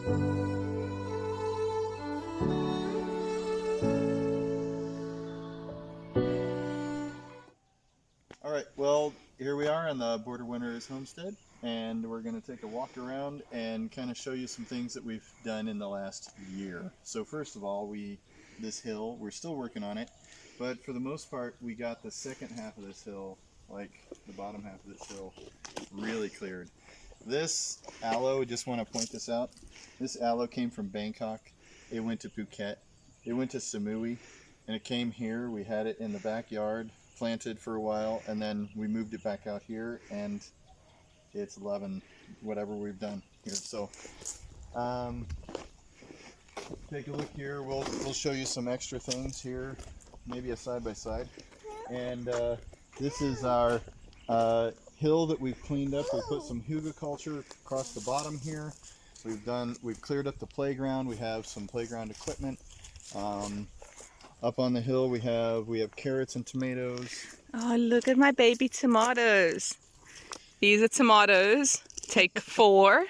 All right, well, here we are on the Border Wanderer Homestead, and we're going to take a walk around and kind of show you some things that we've done in the last year. So first of all, this hill, we're still working on it, but for the most part, we got the second half of this hill, like the bottom half of this hill, really cleared. This aloe, just want to point this out, this aloe came from Bangkok. It went to Phuket, it went to Samui, and it came here. We had it in the backyard, planted for a while, and then we moved it back out here, and it's loving whatever we've done here. So take a look here. We'll show you some extra things here, maybe a side-by-side. And this is our hill that we've cleaned up. We put some hugelkultur across the bottom here. We've cleared up the playground. We have some playground equipment. Up on the hill we have carrots and tomatoes. Oh, look at my baby tomatoes. These are tomatoes. Take 4.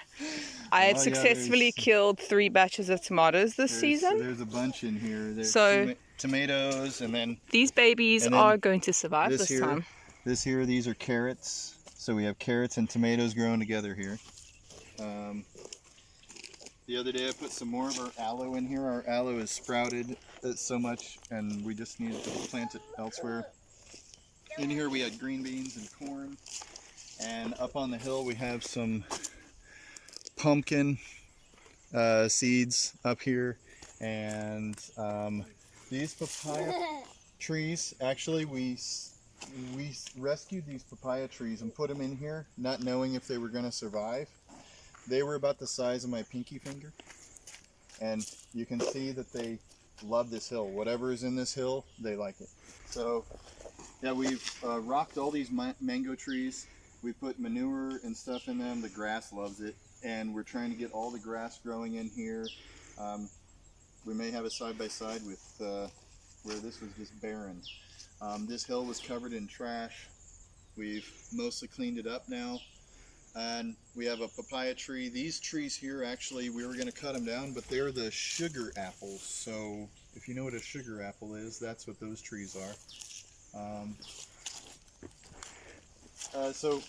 I have successfully killed 3 batches of tomatoes this season. There's a bunch in here. There's so tomatoes, and then these babies are going to survive this time. These are carrots. So we have carrots and tomatoes growing together here. The other day I put some more of our aloe in here. Our aloe is sprouted so much, and we just needed to plant it elsewhere. In here we had green beans and corn. And up on the hill we have some pumpkin seeds up here. And these papaya trees, actually we rescued these papaya trees and put them in here, not knowing if they were going to survive. They were about the size of my pinky finger, and you can see that they love this hill. Whatever is in this hill, they like it. So yeah, we've rocked all these mango trees. We put manure and stuff in them. The grass loves it, and we're trying to get all the grass growing in here. We may have a side-by-side with where this was just barren. This hill was covered in trash. We've mostly cleaned it up now. And we have a papaya tree. These trees here, actually, we were going to cut them down, but they're the sugar apples. So if you know what a sugar apple is, that's what those trees are. So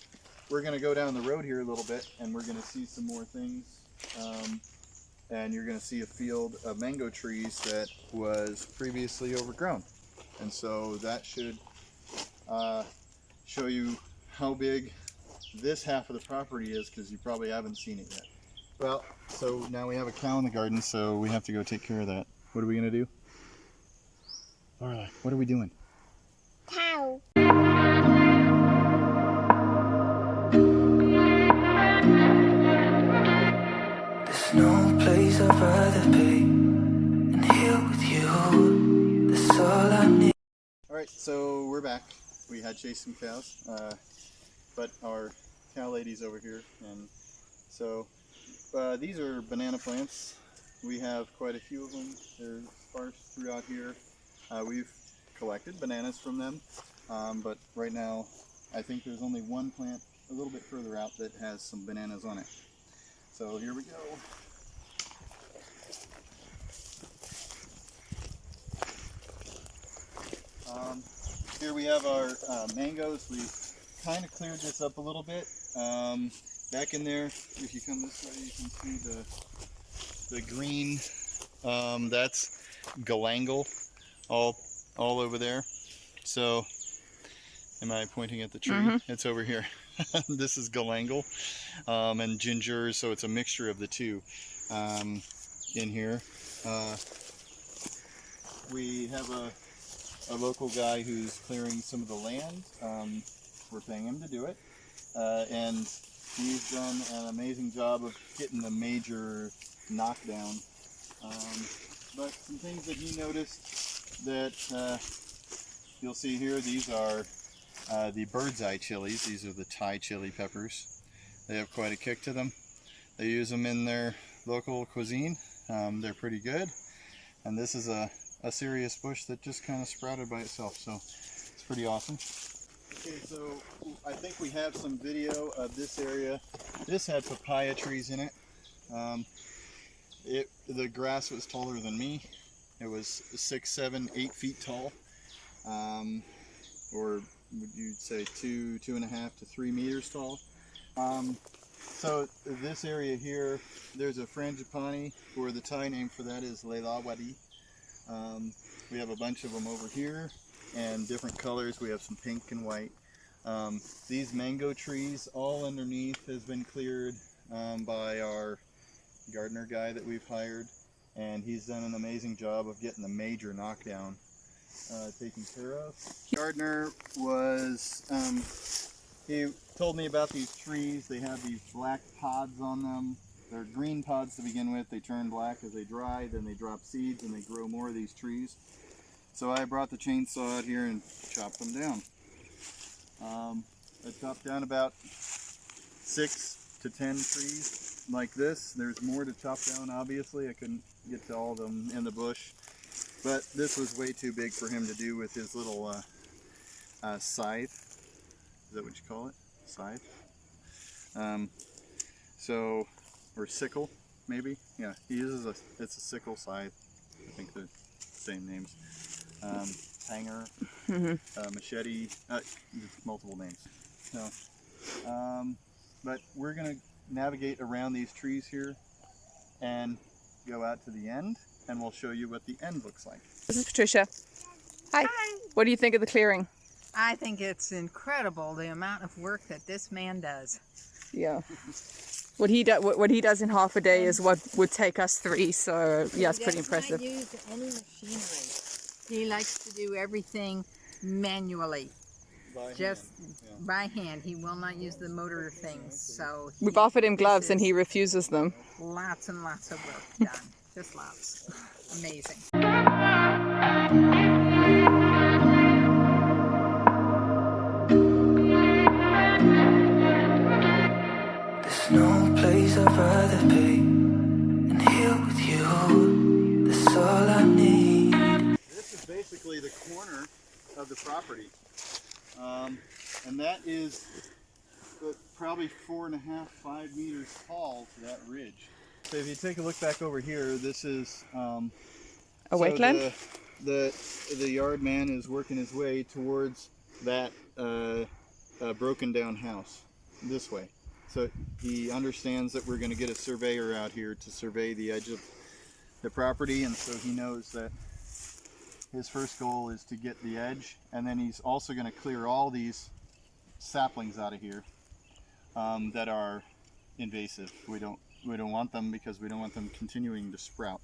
we're going to go down the road here a little bit, and we're going to see some more things. And you're going to see a field of mango trees that was previously overgrown. And so that should show you how big this half of the property is, because you probably haven't seen it yet. Well, so now we have a cow in the garden, so we have to go take care of that. What are we going to do? Laura, what are we doing? Cow. There's no place I'd rather be than here with you. That's all I need. Alright, so we're back. We had chased some cows, but our cow lady's over here, and so these are banana plants. We have quite a few of them. They're sparse throughout here. We've collected bananas from them, but right now I think there's only one plant a little bit further out that has some bananas on it. So here we go. Here we have our mangoes. We've kind of cleared this up a little bit. Back in there, if you come this way, you can see the green. That's galangal, all over there. So, am I pointing at the tree? Mm-hmm. It's over here. This is galangal and ginger, so it's a mixture of the two in here. We have a local guy who's clearing some of the land. We're paying him to do it, and he's done an amazing job of getting the major knockdown. But some things that he noticed that you'll see here, these are the bird's eye chilies. These are the Thai chili peppers. They have quite a kick to them. They use them in their local cuisine. They're pretty good. And this is a serious bush that just kind of sprouted by itself, so it's pretty awesome. Okay, so I think we have some video of this area. This had papaya trees in it. The grass was taller than me. It was 6, 7, 8 feet tall, or would you say 2.5 to 3 meters tall. So this area here, there's a frangipani, or the Thai name for that is Leilawadi. We have a bunch of them over here, and different colors. We have some pink and white. These mango trees, all underneath, has been cleared by our gardener guy that we've hired, and he's done an amazing job of getting the major knockdown taken care of. Gardener was, he told me about these trees. They have these black pods on them. They're green pods to begin with. They turn black as they dry, then they drop seeds and they grow more of these trees. So I brought the chainsaw out here and chopped them down. I chopped down about 6 to 10 trees like this. There's more to chop down, obviously. I couldn't get to all of them in the bush, but this was way too big for him to do with his little scythe. Is that what you call it? Scythe? Or sickle, maybe? Yeah, he uses it's a sickle scythe. I think they're the same names. Hanger, machete, multiple names. So, but we're going to navigate around these trees here and go out to the end, and we'll show you what the end looks like. This is Patricia. Hi. Hi. What do you think of the clearing? I think it's incredible the amount of work that this man does. Yeah. What he does in half a day is what would take us 3. So yeah, it's pretty impressive. He does not use any machinery. He likes to do everything manually, by hand. He will not use the motor things. So we've offered him gloves and he refuses them. Lots and lots of work done. Just lots. Amazing. No place I'd rather be and here with you. That's all I need. This is basically the corner of the property, and that is probably 4.5, 5 meters tall to that ridge. So if you take a look back over here, this is a wetland. The yard man is working his way towards that broken down house this way. So he understands that we're going to get a surveyor out here to survey the edge of the property, and so he knows that his first goal is to get the edge, and then he's also going to clear all these saplings out of here that are invasive. We don't want them because we don't want them continuing to sprout.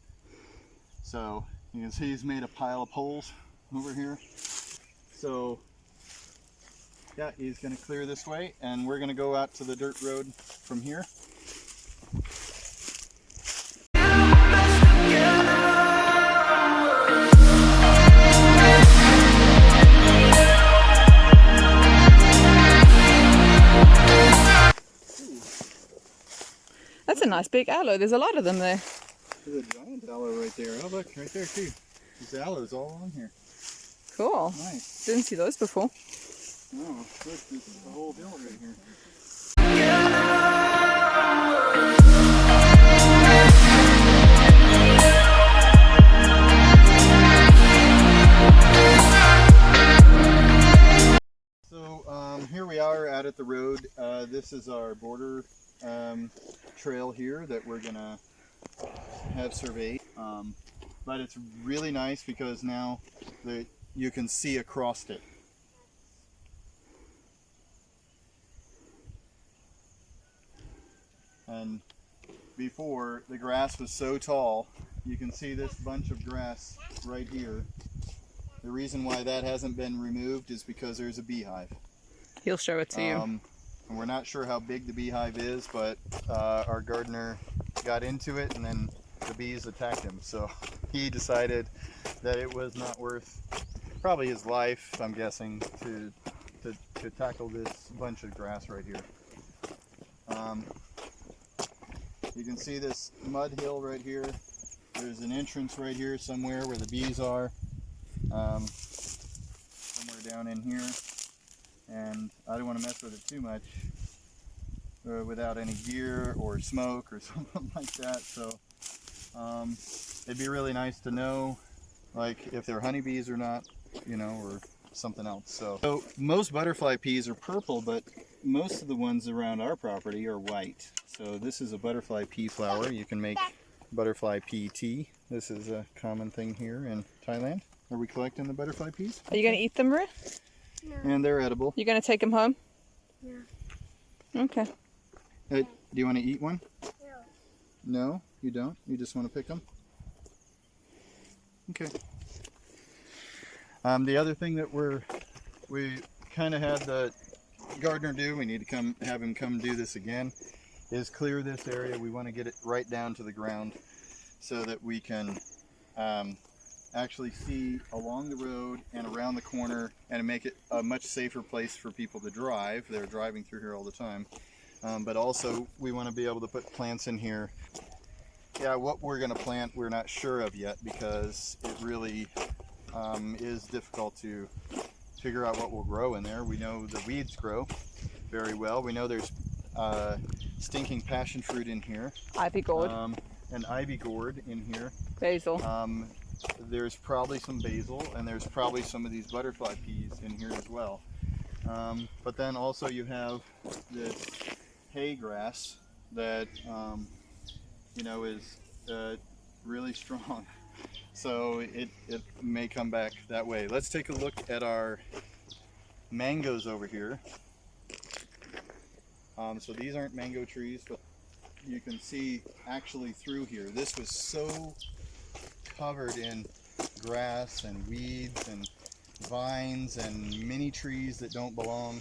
So you can see he's made a pile of poles over here. So yeah, he's going to clear this way, and we're going to go out to the dirt road from here. That's a nice big aloe. There's a lot of them there. There's a giant aloe right there. Oh look, right there too. There's aloes all on here. Cool. Nice. Didn't see those before. Oh, look, this is the whole hill right here. So here we are out at the road. This is our border trail here that we're gonna have surveyed. But it's really nice because now you can see across it. And before, the grass was so tall, you can see this bunch of grass right here. The reason why that hasn't been removed is because there's a beehive. He'll show it to you. And we're not sure how big the beehive is, but our gardener got into it and then the bees attacked him. So he decided that it was not worth probably his life, I'm guessing, to tackle this bunch of grass right here. You can see this mud hill right here. There's an entrance right here somewhere where the bees are. Somewhere down in here. And I don't want to mess with it too much without any gear or smoke or something like that. So It'd be really nice to know, like, if they're honeybees or not, you know, or something else. So most butterfly peas are purple, but most of the ones around our property are white. So this is a butterfly pea flower. You can make butterfly pea tea. This is a common thing here in Thailand. Are we collecting the butterfly peas? Are you going to eat them, Maria? No. And they're edible. You're going to take them home? Yeah. Okay. Do you want to eat one? No. No, you don't? You just want to pick them? Okay. The other thing that we kind of had the gardener do, we need to have him come do this again, is clear this area. We want to get it right down to the ground so that we can actually see along the road and around the corner and make it a much safer place for people to drive. They're driving through here all the time. But also we want to be able to put plants in here. Yeah, what we're going to plant we're not sure of yet, because it really is difficult to figure out what will grow in there. We know the weeds grow very well. We know there's stinking passion fruit in here. Ivy gourd. An ivy gourd in here. Basil. There's probably some basil, and there's probably some of these butterfly peas in here as well. But then also you have this hay grass that you know, is really strong. So it may come back that way. Let's take a look at our mangoes over here. So these aren't mango trees, but you can see actually through here. This was so covered in grass and weeds and vines and mini trees that don't belong,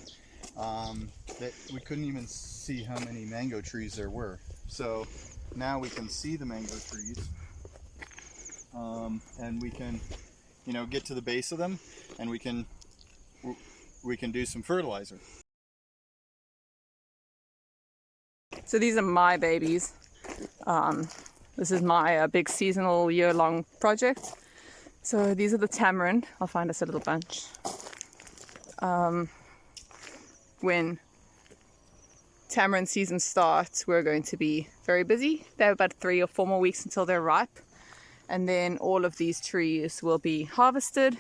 that we couldn't even see how many mango trees there were. So now we can see the mango trees, and we can, you know, get to the base of them, and we can do some fertilizer. So these are my babies. This is my big seasonal year-long project. So these are the tamarind. I'll find us a little bunch. When tamarind season starts, we're going to be very busy. They have about 3 or 4 more weeks until they're ripe. And then all of these trees will be harvested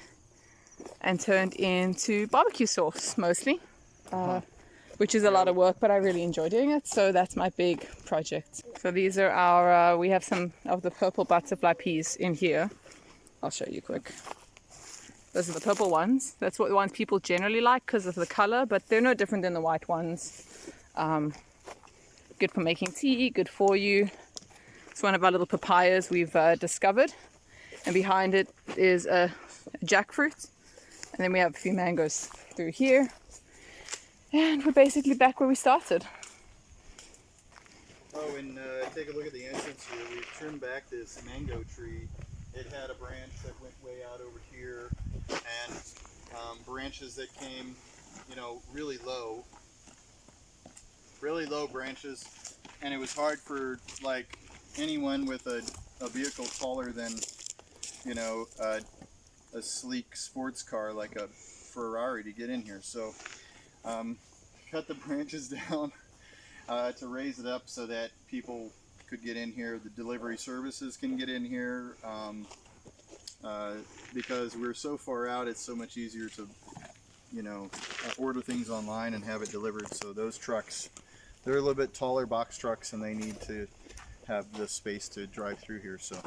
and turned into barbecue sauce, mostly. Which is a lot of work, but I really enjoy doing it. So that's my big project. So these are our, we have some of the purple butterfly peas in here. I'll show you quick. Those are the purple ones. That's what the ones people generally like because of the color, but they're no different than the white ones. Good for making tea, good for you. It's one of our little papayas we've discovered. And behind it is a jackfruit. And then we have a few mangoes through here. And we're basically back where we started. Oh, and take a look at the entrance here. We've trimmed back this mango tree. It had a branch that went way out over here, and branches that came, you know, really low branches, and it was hard for like anyone with a vehicle taller than, you know, a sleek sports car like a Ferrari to get in here. So cut the branches down to raise it up so that people could get in here. The delivery services can get in here, because we're so far out, it's so much easier to, you know, order things online and have it delivered. So those trucks, they're a little bit taller box trucks, and they need to have the space to drive through here. So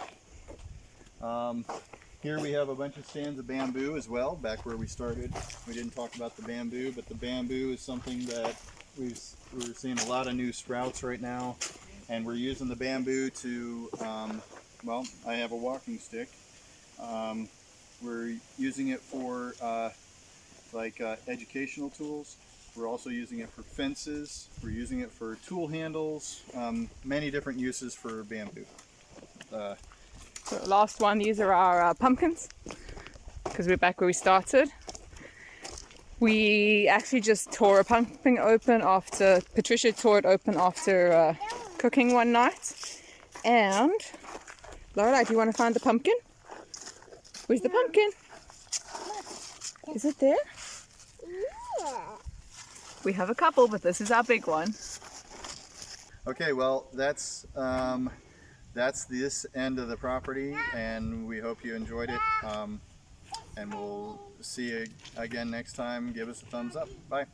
here we have a bunch of stands of bamboo as well, back where we started. We didn't talk about the bamboo, but the bamboo is something that we're seeing a lot of new sprouts right now, and we're using the bamboo to, well, I have a walking stick. We're using it for educational tools. We're also using it for fences. We're using it for tool handles, many different uses for bamboo. So last one, these are our pumpkins, because we're back where we started. We actually just tore a pumpkin open after, Patricia tore it open after cooking one night. And, Lorelai, do you want to find the pumpkin? Where's the pumpkin? Is it there? Yeah. We have a couple, but this is our big one. Okay, well, that's that's this end of the property, and we hope you enjoyed it. And we'll see you again next time. Give us a thumbs up. Bye.